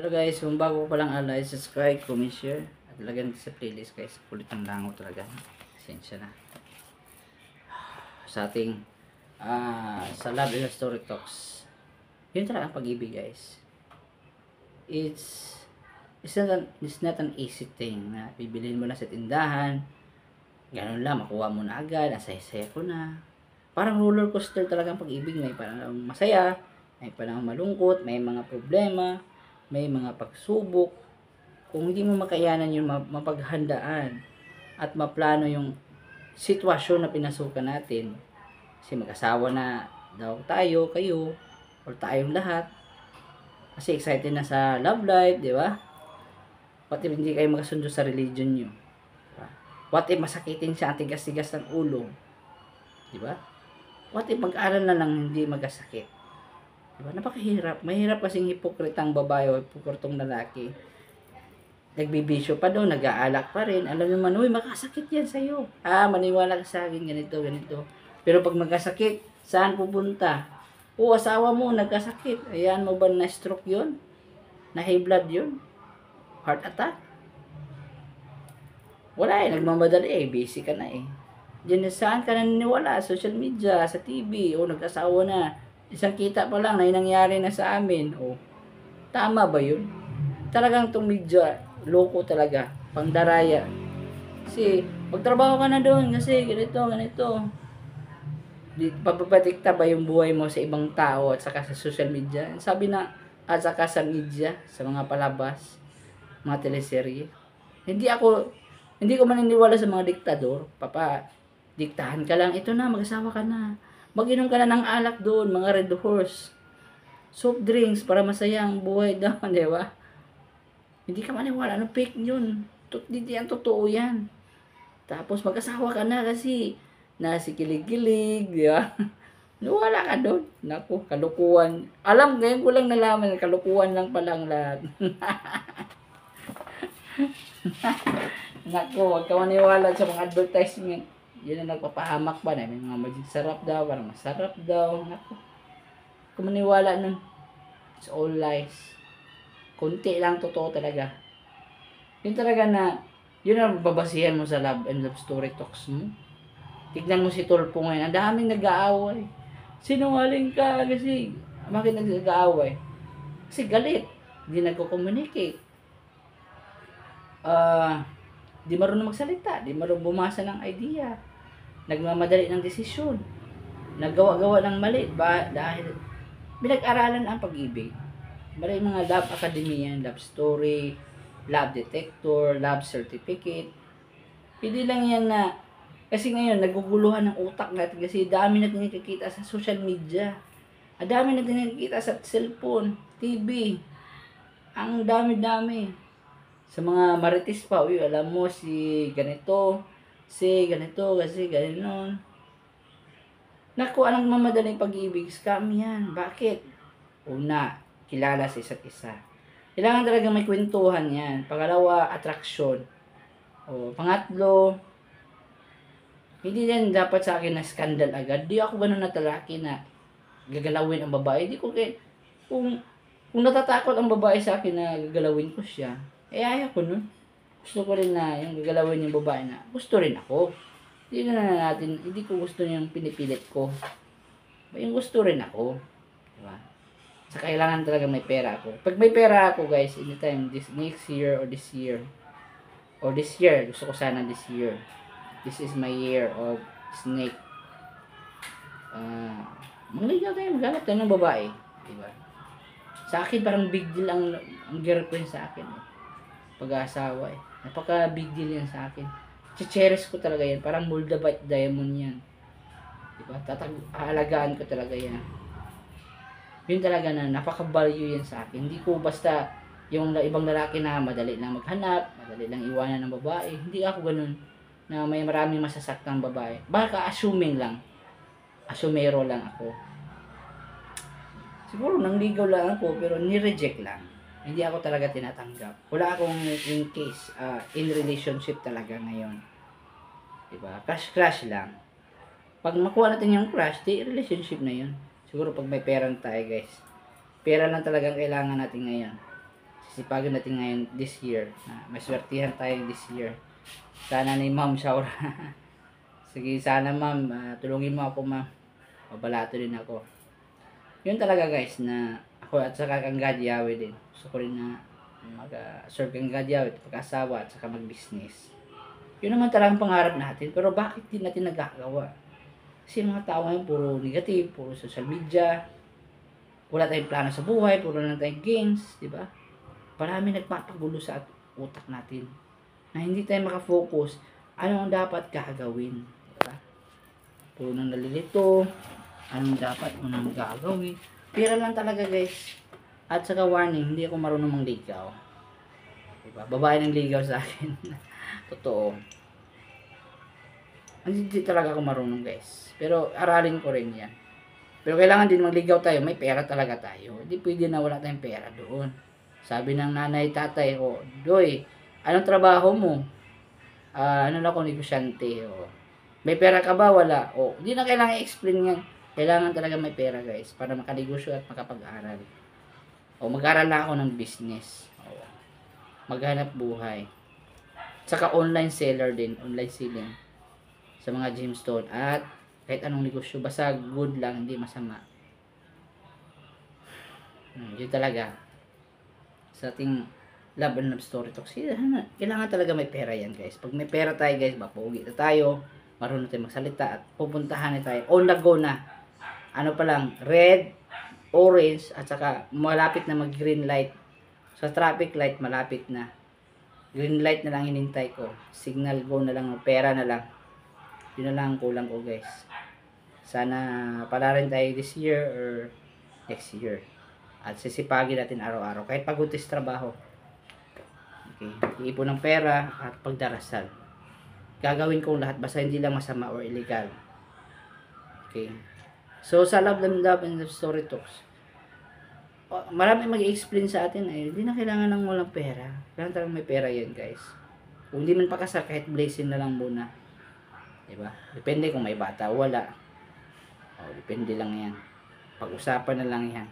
Hello guys, kung bago pa lang alay, subscribe, comment, share, at lagyan sa playlist guys. Kulit ng lango talaga. Pasensya na. Sa ating sa Love and Story Talks. Yun talaga ang pag-ibig guys. It's it's not an easy thing na bibilhin mo na sa tindahan. Ganun lang, makuha mo na agad, asaya-saya ko na. Parang roller coaster talaga ang pag-ibig. May parang masaya, may parang malungkot, may mga problema, may mga pagsubok. Kung hindi mo makayanan yung mapaghandaan at maplano yung sitwasyon na pinasukan natin, kasi mag-asawa na daw tayo, kayo, or tayong lahat, kasi excited na sa love life, di ba? What if hindi kayo magkasundo sa religion nyo? Diba? What if masakitin siya ang tigas-tigas ng ulo? Di ba? What if mag-aral na lang hindi magkasakit? Diba? Napakahirap. Mahirap kasing hipokritang babae o hipokritong lalaki. Nagbibisyo pa daw, nag-aalak pa rin. Alam naman, uy, makasakit yan sa'yo. Maniwala ka sa akin, ganito, ganito. Pero pag magkasakit, saan pupunta? Asawa mo, nagkasakit. Ayan mo ba na stroke yun? Na high blood yun? Heart attack? Wala nagmamadali busy ka na Diyan saan ka naniniwala? Social media, sa TV, nag-asawa na. Isang kita pa lang na nangyari na sa amin. Tama ba yun? Talagang itong media, loko talaga. Pangdaraya. Kasi, magtrabaho ka na doon kasi ganito, ganito. Papapatikta ba yung buhay mo sa ibang tao at saka sa social media? Sabi na, at saka sa media, sa mga palabas, mga teleserye. Hindi ko maniniwala sa mga diktador. Diktahan ka lang. Ito na, mag-asawa ka na. Mag-inom ka na ng alak doon, mga Red Horse. Soft drinks para masaya ang buhay daw, di ba? Hindi ka maniwala. Fake yun. Hindi yan, totoo yan. Tapos mag-asawa ka na kasi nasikilig-kilig, di ba? Wala ka doon. Naku, kalukuhan. Ngayon ko lang nalaman, kalukuhan lang palang lahat. Naku, huwag ka maniwala sa mga advertisement. Yan ang nagpapahamak ba na may mga magic sarap daw, parang masarap daw. Naku, huwag ka maniwala nun. It's all lies. Kunti lang totoo talaga. Yun talaga na, yun ang babasihan mo sa love and love story talks mo. Tignan mo si Tulpo ngayon, ang daming nag-aaway. Sinungaling ka kasi, bakit nag-aaway? Kasi galit. Hindi nagko-communicate. Di marunong magsalita, di marunong bumasa ng idea. Nagmamadali ng desisyon. Naggawa-gawa ng mali dahil pinag-aralan ang pag-ibig. Maraming mga love academy yan, love story, love detector, love certificate. Hindi lang yan na, kasi ngayon naguguluhan ng utak natin kasi dami natin nakikita sa social media. Ang dami natin nakikita sa cellphone, TV. Ang dami-dami. Sa mga marites pa, alam mo si ganito, kasi gano'n. Naku, anong mamadaling pag-ibig? Scam yan. Bakit? Una, kilala sa isa't isa. Kailangan talaga may kwentuhan yan. Pangalawa, attraction. Pangatlo, hindi yan dapat sa akin na skandal agad. Di ako ganun na talaki na gagalawin ang babae. Di ko kung natatakot ang babae sa akin na gagalawin ko siya, ayaw ko nun. Gusto ko rin na yung gagalawin yung babae na gusto rin ako. Hindi ko gusto yung pinipilit ko. Yung gusto rin ako. Diba? Sa kailangan talaga may pera ako. Pag may pera ako guys, anytime, next year or this year. Or this year, gusto ko sana this year. This is my year of snake. Mangligaw tayo, maghanap tayo ng babae. Diba? Sa akin, parang big deal ang girlfriend sa akin. Pag-aasawa Napaka big deal yan sa akin. Chicheres ko talaga yan. Parang moldavite diamond yan. Diba? Aalagaan ko talaga yan. Yun talaga na napaka-value yan sa akin. Hindi ko basta yung ibang lalaki na madali lang maghanap, madali lang iwanan ng babae. Hindi ako ganun na may maraming masasaktang babae. Baka assuming lang. Asumero lang ako. Siguro nangligaw lang ako pero ni-reject lang. Hindi ako talaga tinatanggap. Wala akong in case, in relationship talaga ngayon. Diba? Crush lang. Pag makuha natin yung crush, di relationship na yun. Siguro pag may pera tayo guys. Pera lang talagang kailangan natin ngayon. Sisipagan natin ngayon this year. Maswertihan tayo this year. Sana ni ma'am shower. Sige, sana ma'am, tulungin mo ako ma'am. Mabalato din ako. Yun talaga guys, na ako at saka kang God Yahweh din. Gusto ko rin na mag-serve kang God Yahweh, pag-asawa at saka mag-business. Yun naman talagang pangarap natin. Pero bakit di natin nagkagawa? Kasi mga tao ngayon puro negative, puro social media. Wala tayong plano sa buhay, puro na tayong games, di ba? Marami nagpapagulo sa utak natin. Na hindi tayo makafocus, ano ang dapat gagawin. Diba? Puro nang nalilito, anong dapat mo nang gagawin. Pira lang talaga guys. At saka warning, hindi ako marunong mangligaw. Diba? Babae nang ligaw sa akin. Totoo. Hindi talaga ako marunong guys. Pero aralin ko rin yan. Pero kailangan din magligaw tayo, may pera talaga tayo. Hindi pwede na wala tayong pera doon. Sabi ng nanay, tatay, Doy, anong trabaho mo? Ano lang ako, negosyante. May pera ka ba? Wala. Hindi na kailangan i-explain yan. Kailangan talaga may pera guys, para makanegosyo at makapag-aral. Mag-aral na ako ng business. Maghanap buhay. Saka online seller din, online selling. Sa mga gemstone. At kahit anong negosyo, basta good lang, hindi masama. Yun talaga. Sa ating love and love story talk, kailangan talaga may pera yan guys. Pag may pera tayo guys, mapugi na tayo, marunong tayo magsalita at pupuntahan na tayo. On the go na. Ano pa lang, red, orange, at saka malapit na mag green light. Sa traffic light, malapit na. Green light na lang hinintay ko. Signal go na lang, pera na lang. Yun na lang ang kulang ko guys. Sana pala rin tayo this year or next year. At sisipagin natin araw-araw. Kahit pagod sa trabaho. Okay. Iipon ng pera at pagdarasal. Gagawin kong lahat basta hindi lang masama or illegal. Okay. So sa love and love story talks, marami mag-explain sa atin hindi na kailangan ng walang pera. Kailangan talagang may pera yan guys. Kung hindi man pakasal, kahit blessing na lang muna. Diba? Depende kung may bata o wala. Depende lang yan. Pag-usapan na lang yan.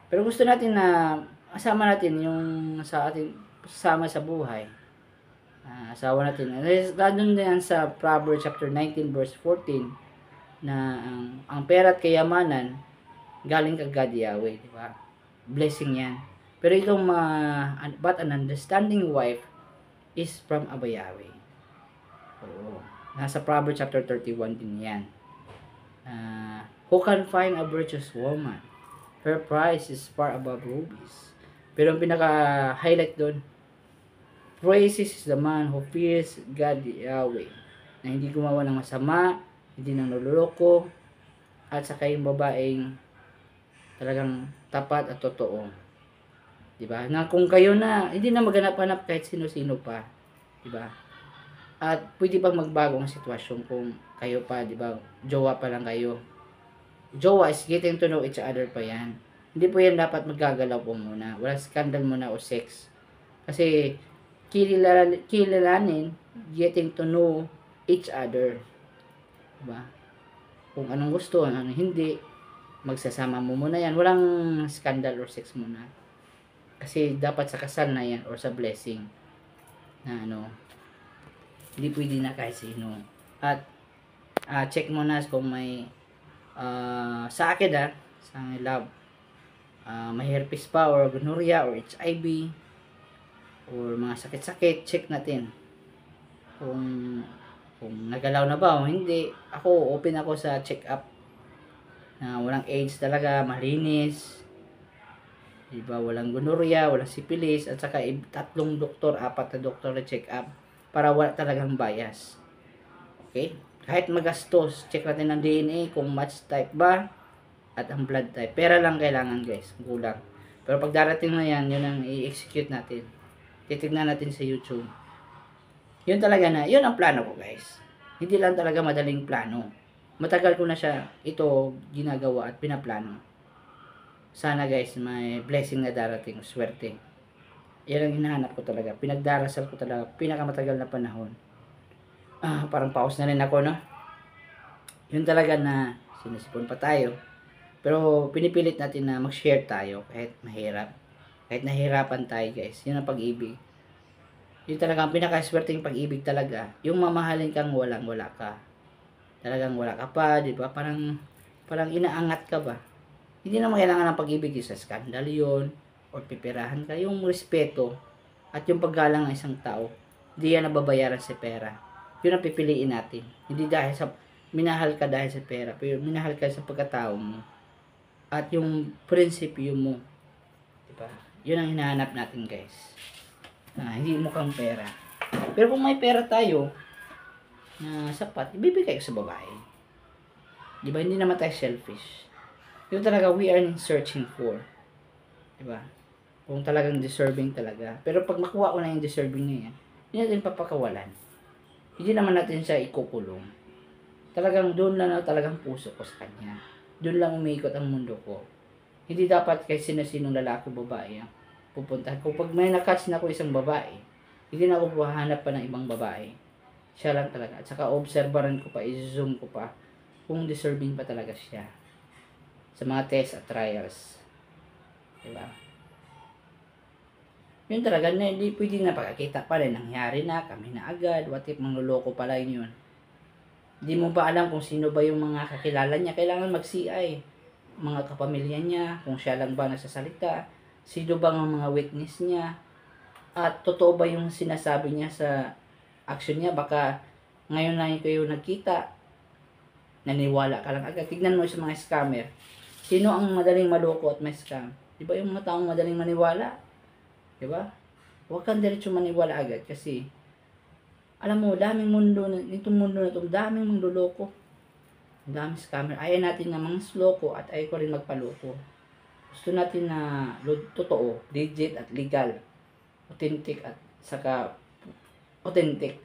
Pero gusto natin na asama natin yung sa ating sama sa buhay. Asawa natin. Lalo na yan sa Proverbs chapter 19 verse 14 na ang pera at kayamanan galing kay God Yahweh, di ba? Blessing yan. Pero itong but an understanding wife is from Abba Yahweh. Nasa Proverbs chapter 31 din yan. Who can find a virtuous woman? Her price is far above rubies. Pero ang pinaka-highlight doon, praises is the man who fears God Yahweh. Na hindi gumawa ng masama, hindi nang naluloko, at saka yung babaeng talagang tapat at totoo. Diba? Na kung kayo na, hindi na maghanap-hanap kahit sino-sino pa. Diba? At pwede pang magbago ang sitwasyon kung kayo pa, diba? Jowa pa lang kayo. Jowa is getting to know each other pa yan. Hindi po yan dapat magagalaw po muna. Walang scandal muna o sex. Kasi kilalanin, getting to know each other. Diba? Kung anong gusto, anong hindi, magsasama mo muna yan. Walang scandal or sex muna. Kasi dapat sa kasal na yan or sa blessing na hindi pwede na kahit sino. At check mo na kung may sa akin sa love, may herpes pa or gonorrhea or HIV or mga sakit-sakit, check natin kung nagalaw na ba o hindi. Ako, open ako sa check-up na walang AIDS talaga, malinis, diba, walang gonorrhea, walang syphilis, at saka 3 doktor, 4 na doktor na check-up para wala talagang bias. Okay? Kahit magastos, check natin ang DNA kung match type ba at ang blood type. Pera lang kailangan guys, kulang. Pero pag darating na yan, yun ang i-execute natin. Titignan natin sa YouTube. Yun talaga na, yun ang plano ko guys. Hindi lang talaga madaling plano. Matagal ko na siya ito ginagawa at pinaplano. Sana guys, may blessing na darating, swerte. Yan ang hinahanap ko talaga. Pinagdarasal ko talaga, pinakamatagal na panahon. Parang pause na rin ako, no? Yun talaga na sinisipon pa tayo. Pero pinipilit natin na mag-share tayo kahit mahirap. Kahit nahihirapan tayo guys, yun ang pag-ibig. Yun talaga ang pinakaswerteng pag-ibig talaga. Yung mamahalin kang walang-wala ka. Talagang wala ka pa, di ba? Parang inaangat ka ba? Hindi naman kailangan ng pag-ibig sa skandal yun, o pipirahan ka. Yung respeto at yung paggalang ng isang tao, hindi yan nababayaran sa pera. Yun ang pipiliin natin. Hindi dahil sa, minahal ka dahil sa pera, pero minahal ka sa pagkatao mo. At yung prinsipyo mo. Diba? Yun ang hinahanap natin guys. Hindi mukhang pera. Pero kung may pera tayo, na sapat, ibibigay ko sa babae. Diba? Hindi naman tayo selfish. Yun talaga we are searching for. Diba? Kung talagang deserving talaga. Pero pag makuha ko na yung deserving niya, hindi natin papakawalan. Hindi naman natin siya ikukulong. Talagang doon lang na talagang puso ko sa kanya. Doon lang umiikot ang mundo ko. Hindi dapat kay sino-sinong lalaki o babae ang pupuntahan ko. Pag may nakatch na ako isang babae, hindi na ako hahanap pa ng ibang babae. Siya lang talaga. At saka obserbaran ko pa, i-zoom ko pa kung deserving pa talaga siya. Sa mga test at trials. Diba? Yun talaga na hindi pwedeng napakakita pa rin. Nangyari na, kami na agad. What if mangluloko pala yun? Hindi mo ba alam kung sino ba yung mga kakilala niya? Kailangan mag-CI. Mga kapamilya niya, kung siya lang ba nagsasalita. Sino bang ang mga witness niya? At totoo ba yung sinasabi niya sa action niya? Baka ngayon lang kayo nagkita, naniwala ka lang agad. Tignan mo sa mga scammer. Sino ang madaling maloko at may scam? Di ba yung mga taong madaling maniwala? Di ba? Huwag kang diretso maniwala agad kasi alam mo, daming mundo, itong mundo na ito, daming mangluloko. Daming scammer. Ayaw natin na mga sloko at ayaw ko rin magpaloko. Gusto natin na totoo, legit at legal. Authentic at saka authentic.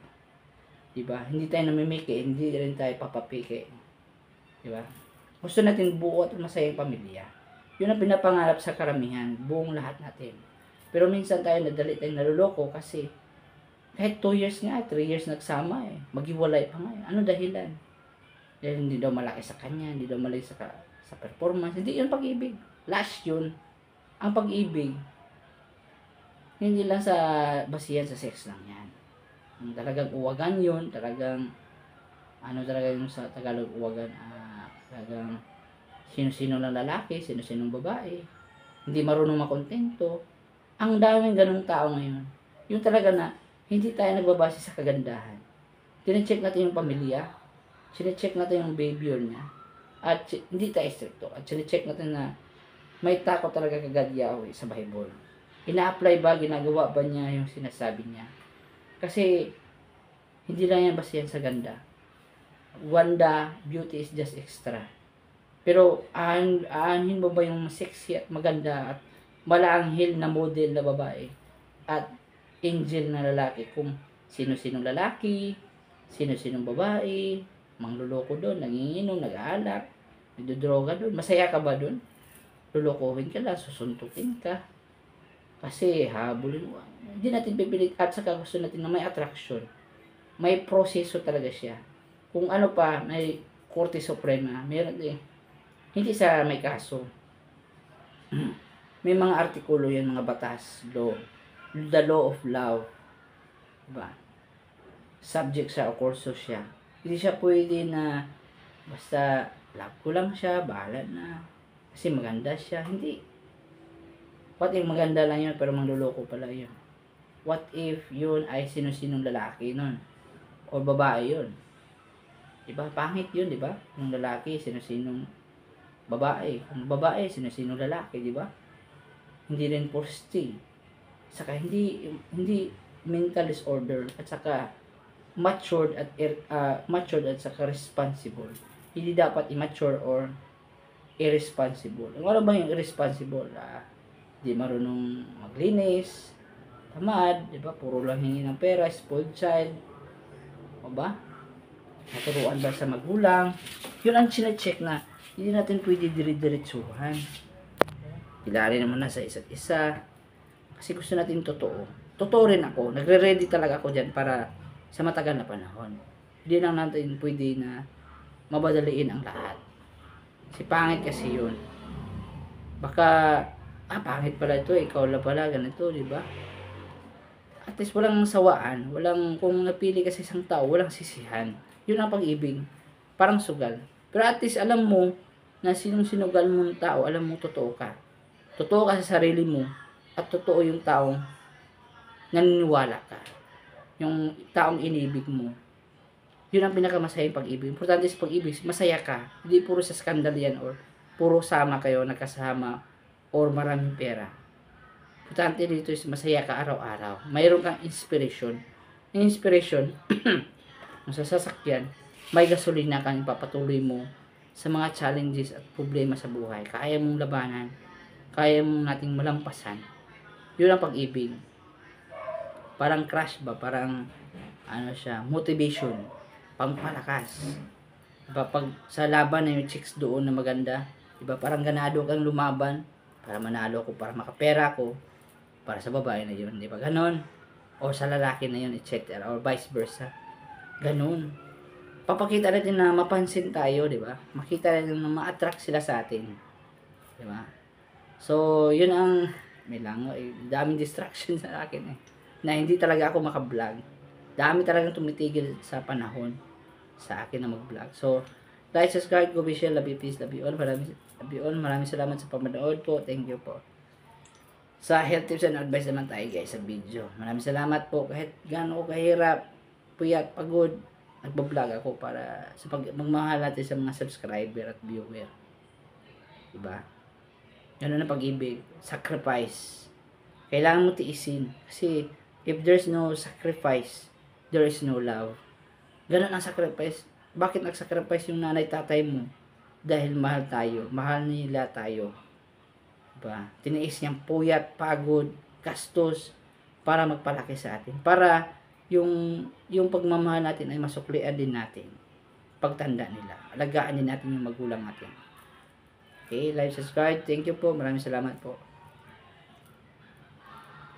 Diba? Hindi tayo namimiki, hindi rin tayo papapiki. Diba? Gusto natin buo at masayang pamilya. Yun ang pinapangarap sa karamihan, buong lahat natin. Pero minsan tayo nadali tayong naluloko kasi kahit 2 years nga, 3 years nagsama maghiwalay pa nga Ano dahilan? Dahil hindi daw malaki sa kanya, hindi daw malaki sa performance. Hindi yun pag-ibig. Last yun. Ang pag-ibig, hindi lang sa basihan sa sex lang yan. Talagang uwagan yun, talagang talaga yung sa Tagalog uwagan, talagang sino-sino lang lalaki, sino-sinong babae, hindi marunong makontento. Ang daming ganung tao ngayon. Yung talaga na, hindi tayo nagbabase sa kagandahan. Tine-check natin yung pamilya, sine-check natin yung behavior niya, at hindi tayo stricto, at sine-check natin na may takot talaga kagad Yahweh sa Bible. Ina-apply ba, ginagawa ba niya yung sinasabi niya? Kasi, hindi lang yan basta yan sa ganda. Wanda, beauty is just extra. Pero, aanhin mo ba yung sexy at maganda at malaanghel na model na babae at angel na lalaki kung sino-sinong lalaki, sino-sinong babae, mangluloko doon, nanginginom, nag-aalak, nagdodroga doon. Masaya ka ba doon? Lulukuhin ka lang, susuntukin ka. Kasi habulin mo. Hindi natin pipilit at saka gusto natin na may attraction. May proseso talaga siya. Kung ano pa, may Korte Suprema, meron din. Hindi sa may kaso. May mga artikulo yan, mga batas, law. The law of love. Diba? Subject siya o kurso siya. Hindi siya pwede na basta love ko lang siya, bahala na. Kasi maganda siya. Hindi. What if maganda lang yun pero mangluloko pala yun? What if yun ay sino-sinong lalaki nun? O babae yun? Diba? Pangit yun, diba? Yung lalaki, sino-sinong babae. Kung babae, sino-sinong lalaki, diba? Hindi rin positive. Saka hindi mental disorder at saka matured at saka responsible. Hindi dapat immature or irresponsible. Ano ba yung irresponsible? Di marunong maglinis, tamad, di ba? Puro lang hingi ng pera, spoiled child. O ba? Naturuan ba sa magulang? Yun ang chinecheck na hindi natin pwede dire-diretsuhan. Kilala naman na sa isa't isa. Kasi gusto natin totoo. Totoo rin ako. Nagre-ready talaga ako dyan para sa matagal na panahon. Hindi lang natin pwede na mabadaliin ang lahat. Kasi pangit kasi yun. Baka pangit pala ito, ikaw lang pala, ganito, di ba? At least walang sawaan, kung napili ka sa isang tao, walang sisihan. Yun ang pag-ibig. Parang sugal. Pero at least alam mo na sinong sinugal mong tao, alam mo totoo ka. Totoo ka sa sarili mo at totoo yung taong naniniwala ka. Yung taong inibig mo. Yun ang pinakamasayang pag-ibig. Importante sa pag-ibig, masaya ka. Hindi puro sa skandal yan or puro sama kayo, nagkasama or maraming pera. Importante dito is masaya ka araw-araw. Mayroon kang inspiration. Yung inspiration, sa sasakyan, may gasolina kang ipapatuloy mo sa mga challenges at problema sa buhay. Kaya mong labanan. Kaya mong nating malampasan. Yun ang pag-ibig. Parang crush ba? Parang motivation. Pangpalakas. Diba, pag sa laban na yung chicks doon na maganda, diba, parang ganado kang lumaban para manalo ko, para makapera ko, para sa babae na yun, diba, ganon, o sa lalaki na yun, etc. or vice versa, ganon. Papakita natin na mapansin tayo, diba, makita natin na ma-attract sila sa atin, diba. So yun ang daming distraction sa akin na hindi talaga ako maka-vlog. Dami talagang tumitigil sa panahon sa akin na mag-vlog. So, like, subscribe, go, share, love you, peace, love you all. Maraming salamat sa pamanood po. Thank you po. Sa health tips and advice naman tayo guys sa video. Maraming salamat po. Kahit gaano ko kahirap, puyat, pagod, nagbablog ako para sa magmahal natin sa mga subscriber at viewer. Diba? Yan na pag-ibig. Sacrifice. Kailangan mo tiisin. Kasi, if there's no sacrifice, there is no love. Ganun ang sacrifice. Bakit nag-sacrifice yung nanay tatay mo? Dahil mahal tayo. Mahal nila tayo. Diba? Tiniis niyang puyat, pagod, gastos para magpalaki sa atin. Para yung pagmamahal natin ay masuklian din natin. Pagtanda nila. Alagaan din natin yung magulang natin. Okay, like, subscribe. Thank you po. Maraming salamat po.